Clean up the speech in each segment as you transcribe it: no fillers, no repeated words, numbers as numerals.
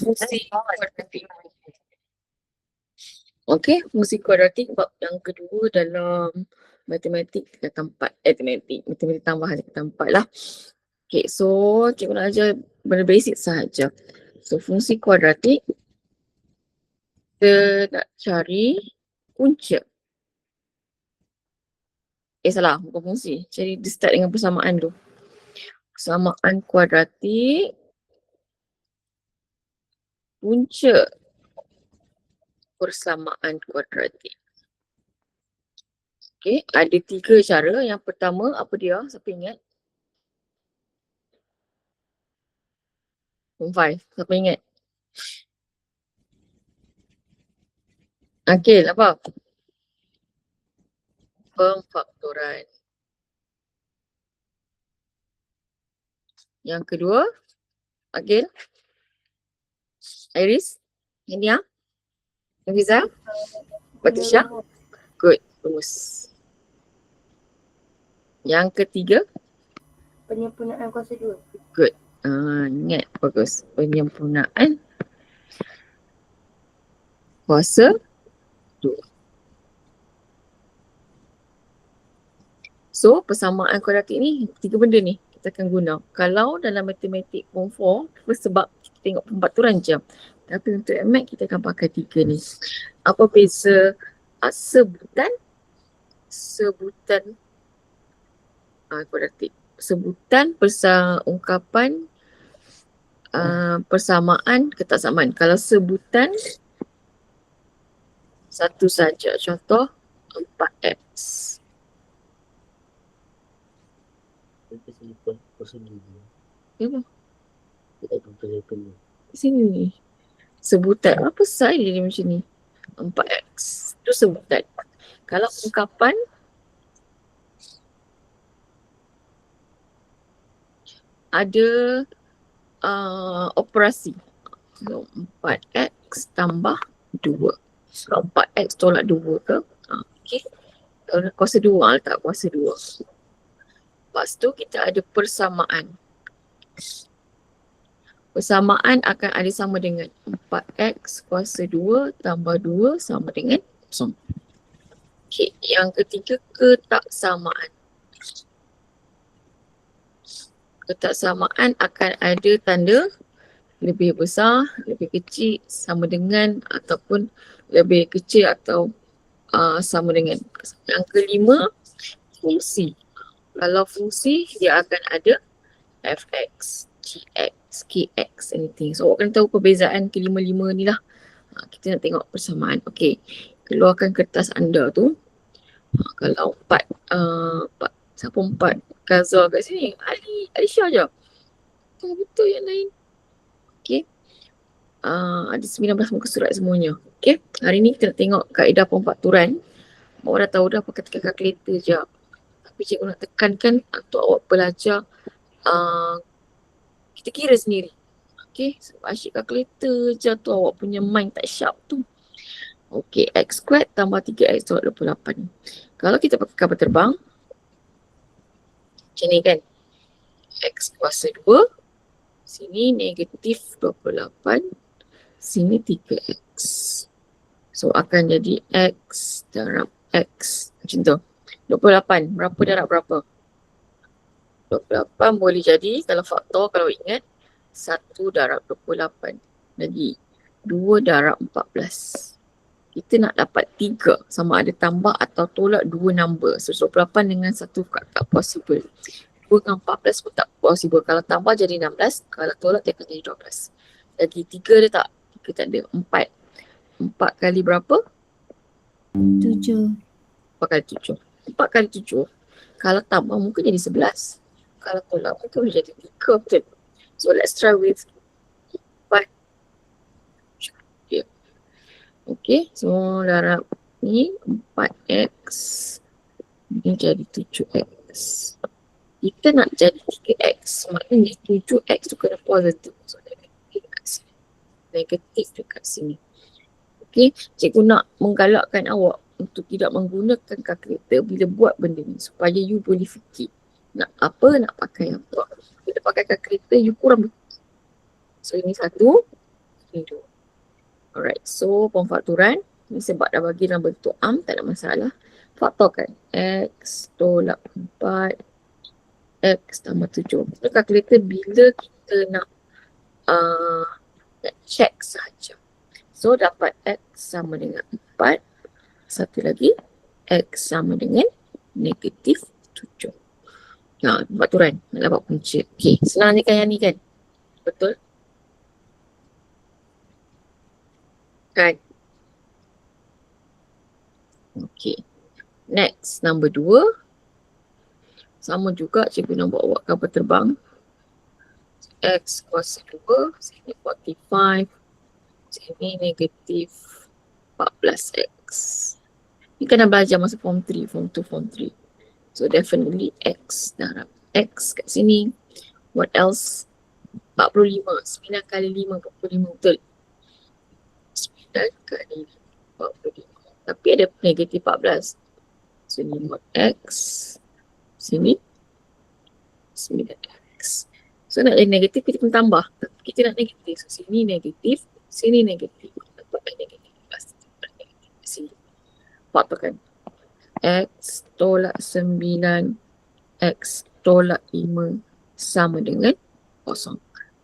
fungsi kuadratik. Okey, fungsi kuadratik bab yang kedua dalam matematik tingkatan 4. Matematik tambahan tingkatan 4 lah. Okay, so cikgu nak ajar benda basic sahaja. So fungsi kuadratik, kita nak cari punca. Salah, bukan fungsi. Jadi dia start dengan persamaan tu. Persamaan kuadratik, punca persamaan kuadratik. Okay, ada 3 cara. Yang pertama, apa dia? Siapa ingat? Form 5. Siapa ingat? Akil, apa? Pemfaktoran. Yang kedua, Akil, Iris, India, Hafiza, Batisha. Good, rumus. Yang ketiga, Penyempurnaan kuasa 2. good. Ingat, bagus. Penyempurnaan kuasa 2. So, persamaan kuadratik ni, 3 benda ni kita akan guna. Kalau dalam matematik form 4, sebab kita tengok pembaturan je. Tapi untuk MAT kita akan pakai 3 ni. Apa beza sebutan kuadratik? Sebutan ungkapan persamaan ketaksamaan. Kalau sebutan satu saja, contoh 4x. Apa? Sini. Sebutan. Apa saya dia macam ni? 4x. Itu sebutan. Kalau ungkapan ada operasi. So, 4x tambah 2. Kalau 4x tolak 2 ke? Okay. Kuasa 2, letak kuasa 2. Lepas tu kita ada persamaan. Persamaan akan ada sama dengan 4x kuasa 2 tambah 2 sama dengan 0. Okay. Yang ketiga, ketaksamaan. Ketaksamaan akan ada tanda lebih besar, lebih kecil, sama dengan ataupun lebih kecil atau sama dengan. Yang kelima, fungsi. Kalau fungsi, dia akan ada fx, gx, kx, anything. So, awak kena tahu perbezaan kelima-lima ni lah. Kita nak tengok persamaan. Okay, keluarkan kertas anda tu. Kalau 4, siapa 4? Kazal kat sini. Alisha je. Betul yang lain. Okay. Ada 19 muka surat semuanya. Okay. Hari ni kita nak tengok kaedah pemfaktoran. Awak dah tahu dah pakai tekan kalkulator je. Tapi cikgu nak tekankan untuk awak belajar kita kira sendiri. Okay. Sebab asyik kalkulator je tu awak punya mind tak sharp tu. Okay. X squared tambah 3x tolak 28. Kalau kita pakai kapal terbang. Macam ni kan. X kuasa 2. Sini negatif 28. Sini 3x. So akan jadi x darab x. Macam tu. 28. Berapa darab berapa? 28 boleh jadi kalau faktor, kalau ingat 1 darab 28. Lagi 2 darab 14. Kita nak dapat 3 sama ada tambah atau tolak 2 number. So 28 dengan 1 tak possible. 2 dengan 14 pun tak possible. Kalau tambah jadi 16, kalau tolak dia akan jadi 12. Lagi 3 dia tak? 3 tak ada. 4. 4 kali berapa? 7. 4 kali 7. 4 kali 7. Kalau tambah mungkin jadi 11. Kalau tolak mungkin boleh jadi 3. Betul? So let's try with 4. Okay. So darab ni 4x. Ni jadi 7x. Kita nak jadi 3x. Maknanya 7x tu kena positif. So negatif dekat sini. Negatif dekat sini. Okay. Cikgu nak menggalakkan awak untuk tidak menggunakan kalkulator bila buat benda ni. Supaya you boleh fikir. Nak apa, nak pakai apa. Bila pakai kalkulator, you kurang So ini 1, ini 2. Alright, so pemfakturan ni sebab dah bagi dalam bentuk tak ada masalah. Faktorkan X tolak 4 X tambah 7. So kalkulator bila kita nak check saja. So dapat X sama dengan 4. Satu lagi X sama dengan negatif 7. Nah, fakturan nak dapat punca. Okay, senang je kan yang ni kan? Betul? Kan? Okay. Next, number 2. Sama juga cikgu nak buat kapal terbang. X kuasa 2, sini 45, sini negatif 14X. Ni kena belajar masa form 3, form 2, form 3. So definitely X darab X kat sini. What else? 45. 9 kali 5, 45 betul. 9 kali 45. Tapi ada negatif 14. So ni buat X. Sini 9X. So nak jadi negatif kita kena tambah. Kita nak negatif. So sini negatif. Sini negatif. Dapat negatif 14. Sini. Faktorkan. X tolak 9 X tolak 5 sama dengan 0.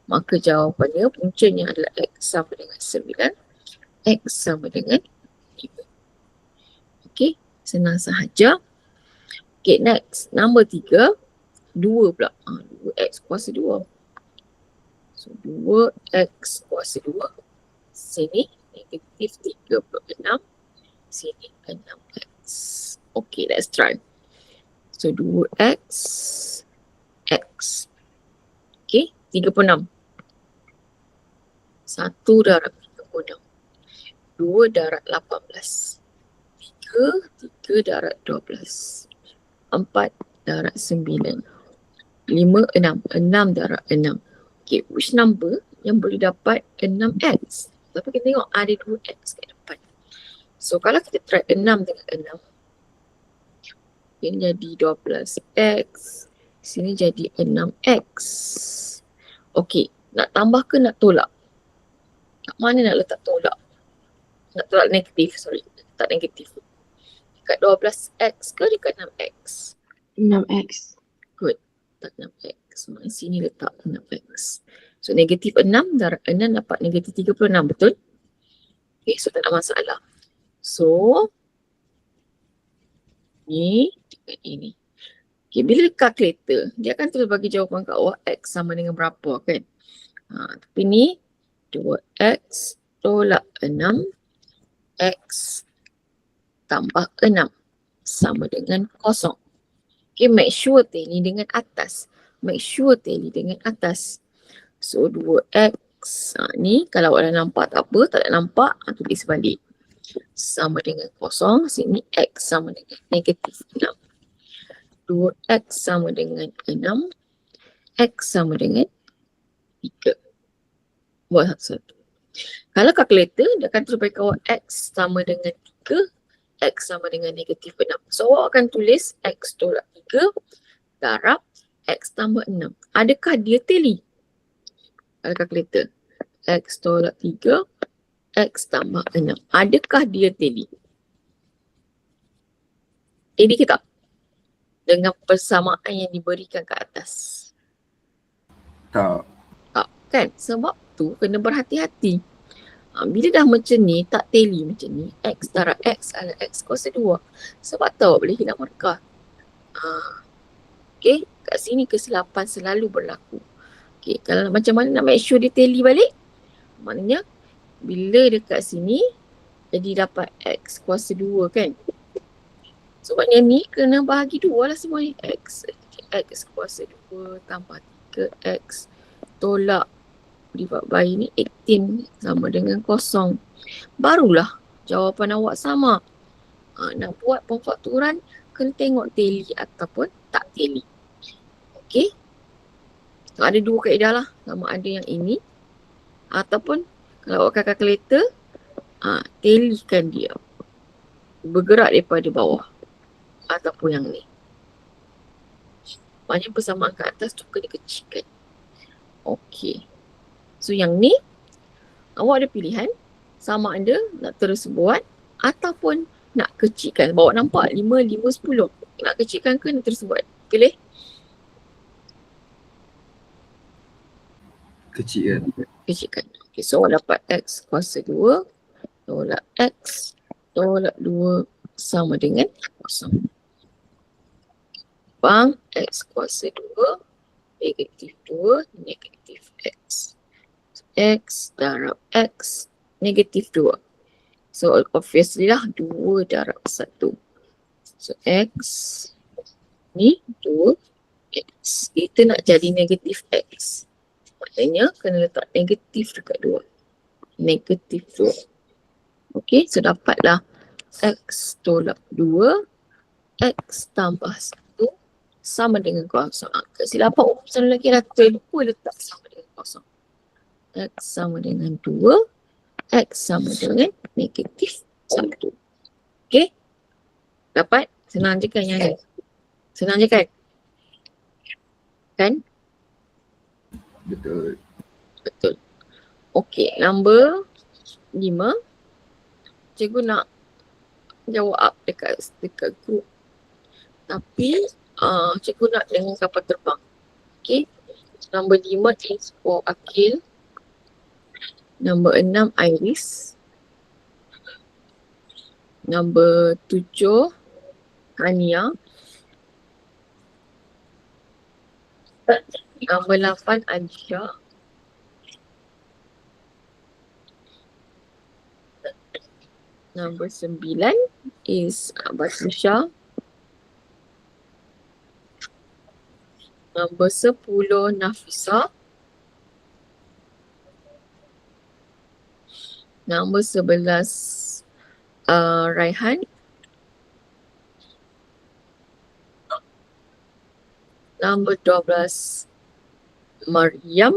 Maka jawapannya puncanya adalah X sama dengan 9 X sama dengan 5. Okey, senang sahaja. Okay, next. Number 3. 2 pula. 2X kuasa 2. So 2X kuasa 2. Sini negatif 36. Sini 6X. Okay, let's try. So 2X X. Okay, 36. 1 darab 36. 2 darab 18. 3 darab 12. 4 darab 9. 5, 6 darab 6. Okay, which number yang boleh dapat 6X? Tapi kita tengok ada 2X kat depan. So kalau kita try 6 dengan 6. Ini jadi 12X. Sini jadi 6X. Okay, nak tambah ke nak tolak? Kat mana nak letak tolak? Nak tolak negatif, sorry. Tak negatif. Dekat 12X ke dekat 6X? 6X. Good. Tak 6X. Maksudnya sini letak 6X. So negatif 6 darab 6 dapat negatif 36, betul? Okay, so tak ada masalah. So ni dengan ini. Okay, bila kalkulator, dia akan terus bagi jawapan kat awak X sama dengan berapa kan? Tapi ni 2X tolak 6 X tambah 6 sama dengan 0. Okay, make sure tally dengan atas. Make sure tally dengan atas. So 2X ni kalau awak dah nampak tak apa, tak nak nampak, tulis balik. Sama dengan 0. Sini X sama dengan negatif 6. 2X sama dengan 6. X sama dengan 3. Buat satu-satu. Kalau kalkulator, dia akan terus bagi awak X sama dengan 3. X sama dengan negatif 6. So awak akan tulis X tolak 3 darab X tambah 6. Adakah dia tally? Kalau kalkulator. X tolak 3 X tambah 6. Adakah dia tally? Tally ke tak? Dengan persamaan yang diberikan ke atas. Tak. Tak kan? Sebab tu kena berhati-hati. Bila dah macam ni, tak tally macam ni, X darab X adalah X kuasa 2. Sebab tu awak boleh hilang markah. Okay, kat sini kesilapan selalu berlaku. Okay, kalau macam mana nak make sure dia tally balik? Maknanya, bila dekat sini, jadi dapat X kuasa 2 kan? Sebabnya ni kena bahagi 2 lah semua ni. X kuasa 2 tambah 3X tolak divide by ni 18 sama dengan 0. Barulah jawapan awak sama. Nak buat pemfakturan kena tengok tally ataupun tak tally. Okey. So, ada dua kaedah lah. Sama ada yang ini ataupun kalau awak kalkulator tallykan dia. Bergerak daripada bawah ataupun yang ni. Maknanya persamaan kat atas tu kena kecilkan. Okey. So yang ni awak ada pilihan sama ada nak terus buat ataupun nak kecilkan. Bawa nampak 5, 5, 10. Nak kecilkan ke nak terus buat? Pilih. Kecil kan? Kecilkan. Okay, so awak dapat X kuasa 2 tolak X tolak 2 sama dengan kosong. Bang, X kuasa 2 negatif 2 negatif X. X darab X negatif 2. So obviously lah 2 darab 1. So X ni 2 X. Kita nak jadi negatif X. Maknanya kena letak negatif dekat 2. Negatif 2. Okay, so dapatlah X tolak 2 X tambah 1 sama dengan kosong. Kesilapan urusan lagi dah terlupa letak sama dengan kosong. X sama dengan 2 X sama dengan negatif 1. Okay, dapat? Senang je kan yang ni? Senang je kan? Kan? Betul. Betul. Okay, number 5. Cikgu nak jawab dekat group. Tapi cikgu nak dengan kapal terbang. Okay. Number 5 is for Akil. Number 6 Iris. Number 7 Hania. Number 8 Aisha. Number 9 is Batisha. Number 10 Nafisa. Number 11 Raihan. Number 12 Maryam.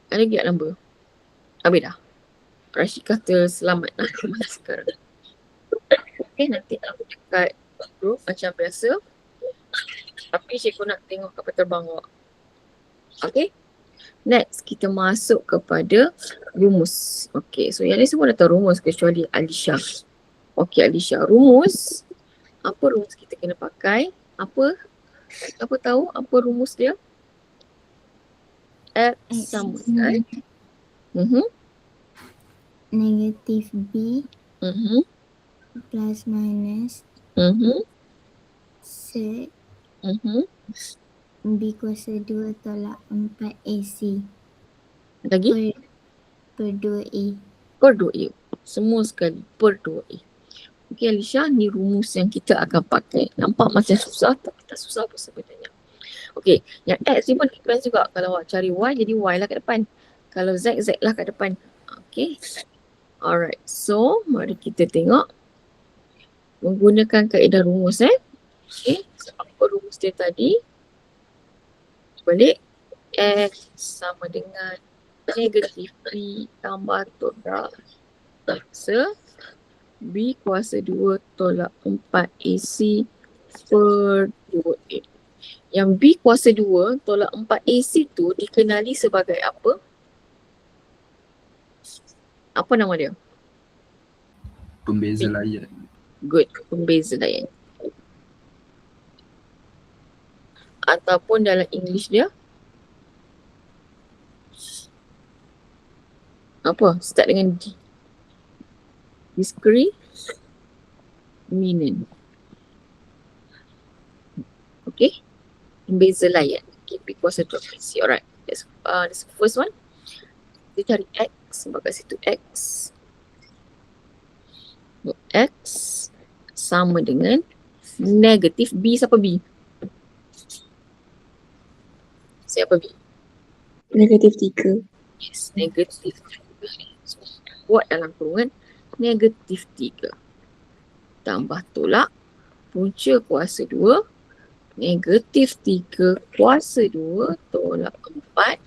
Ada lagi tak number? Habis dah. Rashid kata selamat nak ke mana sekarang. Okay, nanti aku dekat group macam biasa. Tapi cikgu nak tengok kapal terbang awak. Okay. Next, kita masuk kepada rumus. Okay, so yang ni semua dah tahu rumus kecuali Alisha. Okay, Alisha. Rumus. Apa rumus kita kena pakai? Apa tahu apa rumus dia? X sama dengan Negatif B plus minus set B kuasa 2 tolak 4 AC Lagi? per 2A. Per 2A. Semua sekali per 2A. Okay Alisha, ni rumus yang kita akan pakai. Nampak macam susah tapi tak susah pun sebenarnya. Okay, yang X ni pun depends juga. Kalau awak cari Y, jadi Y lah kat depan. Kalau Z, Z lah kat depan. Okay. Alright, so mari kita tengok. Menggunakan kaedah rumus Okay, so apa rumus dia tadi? Balik. X sama dengan negatif B tambah tolak kuasa B kuasa 2 tolak 4 AC per 2A. Yang B kuasa 2 tolak 4 AC tu dikenali sebagai apa? Apa nama dia? Pembeza layan. Good, pembeza layan. Ataupun dalam English dia apa? Start dengan D. Discriminant. Okay. Pembeza layan. Okay, B kuasa 2 AC. Alright. That's the first one. Kita cari X. Sebab kat situ X. X sama dengan negatif B. Siapa B? Siapa B? Negatif 3. Yes, negatif 3. So, buat dalam kurungan negatif 3. Tambah tolak punca kuasa 2. Negatif 3 kuasa 2 tolak 4.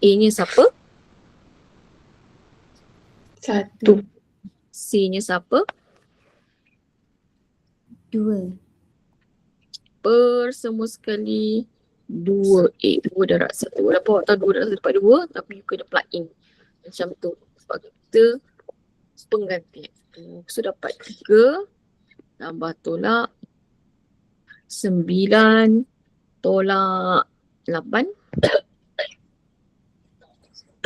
A nya siapa? 1. C nya siapa? 2. per semua sekali 2A. 2 darab 1. Walaupun awak tahu 2 darab 1 dapat 2, tapi you kena plug in. Macam tu. Sebab kita penggantian. So dapat 3 tambah tolak 9 tolak 8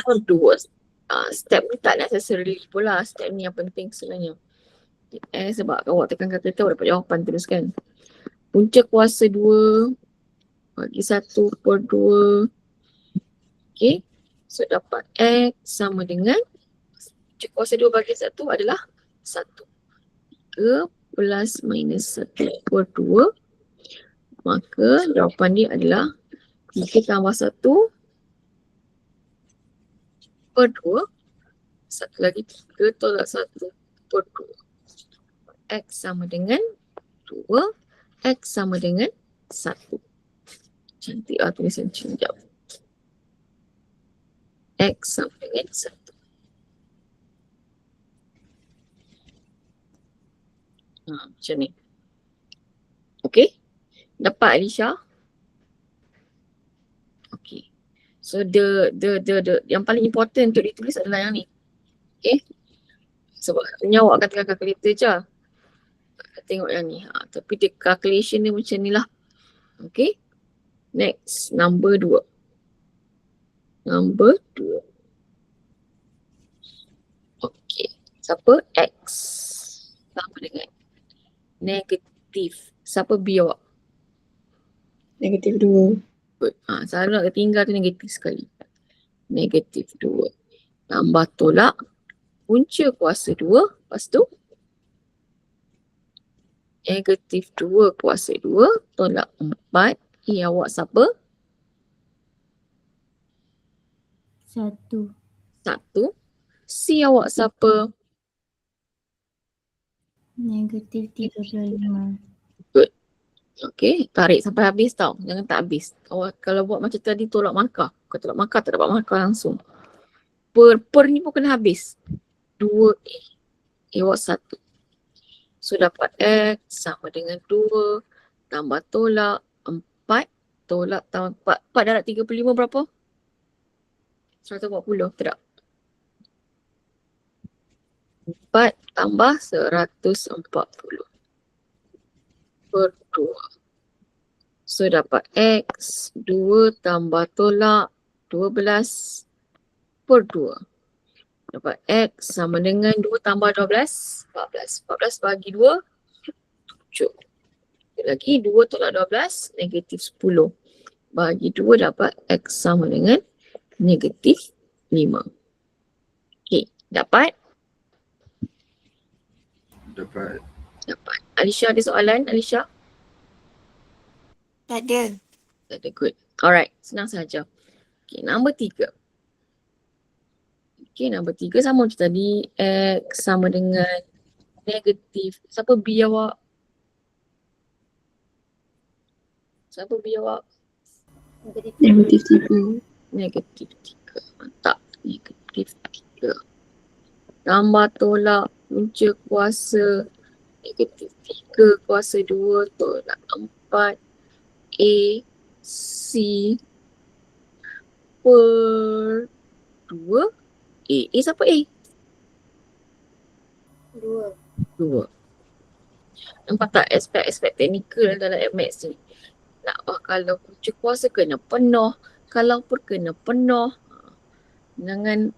per 2. Step ni tak necessarily pula. Step ni yang penting sebenarnya. Sebab kalau awak tekan kalkulator awak dapat jawapan terus kan. Punca kuasa 2 bagi 1 per 2. Okay. So dapat X sama dengan punca kuasa 2 bagi 1 adalah 1. 3 plus minus 1 per 2. Maka jawapan dia adalah 3 tambah 1 per 2. Satu lagi 3 tolak 1 per 2. X sama dengan 2. X sama dengan 1. Cantik lah tulisan sekejap. X sama dengan 1. Macam ni. Okay. Dapat Alisha? Okay. So the yang paling important untuk ditulis adalah yang ni. Okay. Sebab awak akan tekan kalkulator je. Tengok yang ni. Tapi the calculation dia macam ni lah. Okay. Next. Number 2. Number 2. Okay. Siapa? X. Sama dengan negatif. Siapa B awak? Negatif 2. Good. Selalu nak tinggal tu negatif sekali. Negatif 2. Tambah tolak. Punca kuasa 2. Lepas tu negatif 2 kuasa 2 tolak 4. Awak siapa? 1. 1. C awak siapa? Negatif 35. Okay, tarik sampai habis tau. Jangan tak habis. Kalau buat macam tadi tolak markah. Kalau tolak markah tak dapat markah langsung. Per ni pun kena habis. 2A. Awak 1. So dapat X sama dengan 2 tambah tolak 4 tolak tambah 4 darab 35 berapa? 140 tak? 4 tambah 140 per 2. So dapat X 2 tambah tolak 12 per 2. Dapat X sama dengan 2 tambah 12, 14. 14 bagi 2, 7. Lagi 2 tolak 12, negatif 10. Bagi 2 dapat X sama dengan negatif 5. Okay, dapat? Dapat. Dapat. Alisha ada soalan, Alisha? Tak ada. Tak ada, good. Alright, senang saja. Okay, nombor 3. Okay, nombor 3 sama macam tadi. X sama dengan negatif. Siapa B awak? Siapa B awak? Negatif 3. Negatif 3. Mantap. Negatif 3. Tambah tolak punca kuasa. Negatif 3 kuasa 2 tolak 4. A, C per 2. A siapa A? 2. Nampak tak aspek-aspek teknikal dalam maths ni? Kalau punca kuasa kena penuh, kalau per kena penuh, jangan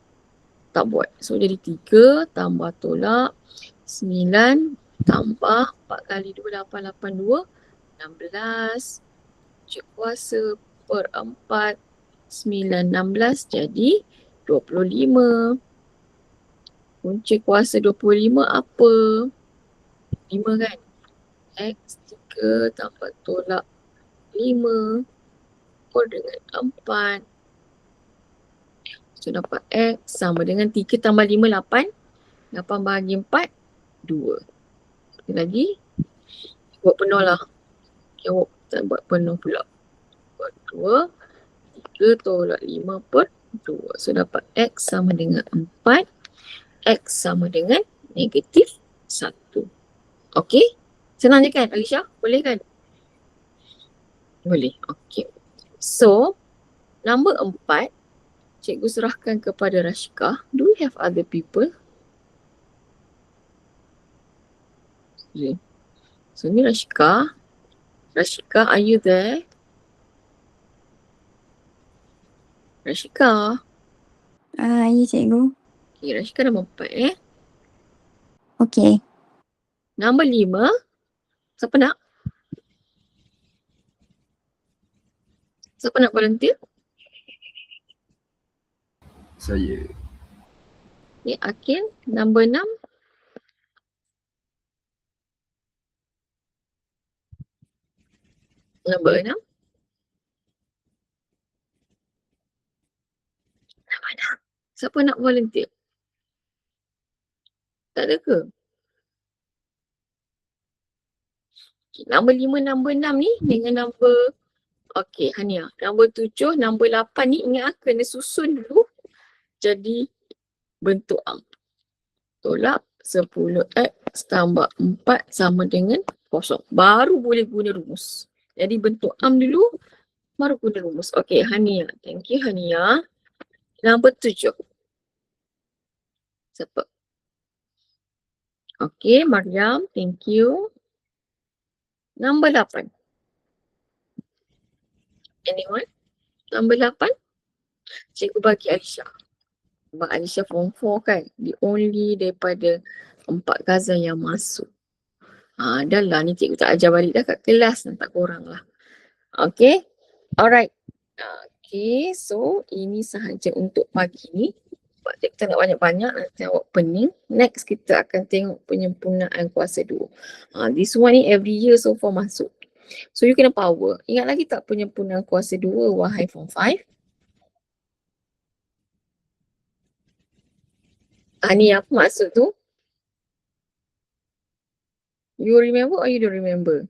tak buat. So jadi 3 tambah tolak 9 tambah 4 kali 2 8 8 2 16. Punca kuasa per 4 9 16 jadi 25. Punca kuasa 25 apa? 5 kan? X 3 tambah tolak 5 per dengan 4. So dapat X sama dengan 3 tambah 5 8. 8 bahagi 4 2. Sekali lagi. Buat penuh lah. Awak tak buat penuh pula. Buat 2. 3 tolak 5 per 2. So dapat X sama dengan 4. X sama dengan negatif 1. Okay? Senang je kan Alisha? Boleh kan? Boleh. Okay. So, nombor 4, cikgu serahkan kepada Rashika. Do we have other people? Okay. So, ni Rashika. Rashika, are you there? Rashika. Ya cikgu. Okay, Rashika nombor 4 Okey. Nombor 5. Siapa nak? Siapa nak volunteer? Saya. Okay, Akil. Nombor 6. Nombor 6. Nombor 6. Siapa nak volunteer? Tak ada ke? Okay, nombor 5, nombor 6 ni dengan nombor, okay, Hania. Nombor 7, nombor 8 ni ingat kena susun dulu jadi bentuk am. Tolak 10x tambah 4 sama dengan 0. Baru boleh guna rumus. Jadi bentuk am dulu, baru guna rumus. Okay, Hania. Thank you, Hania. Nombor 7. Siapa? Okay, Mariam. Thank you. Nombor 8. Anyone? Nombor 8. Cikgu bagi Aisyah. Sebab Aisyah form 4 kan. The only daripada 4 Gaza yang masuk. Dah lah ni cikgu tak ajar balik dah kat kelas. Tak korang lah. Okay. Alright. Okay. So ini sahaja untuk pagi ni. Sebab kita nak banyak-banyak nanti awak pening. Next kita akan tengok penyempurnaan kuasa 2. This one ni every year so far masuk. So you kena power. Ingat lagi tak penyempurnaan kuasa 2 wahai form 5? Ni apa maksud tu? You remember or you don't remember?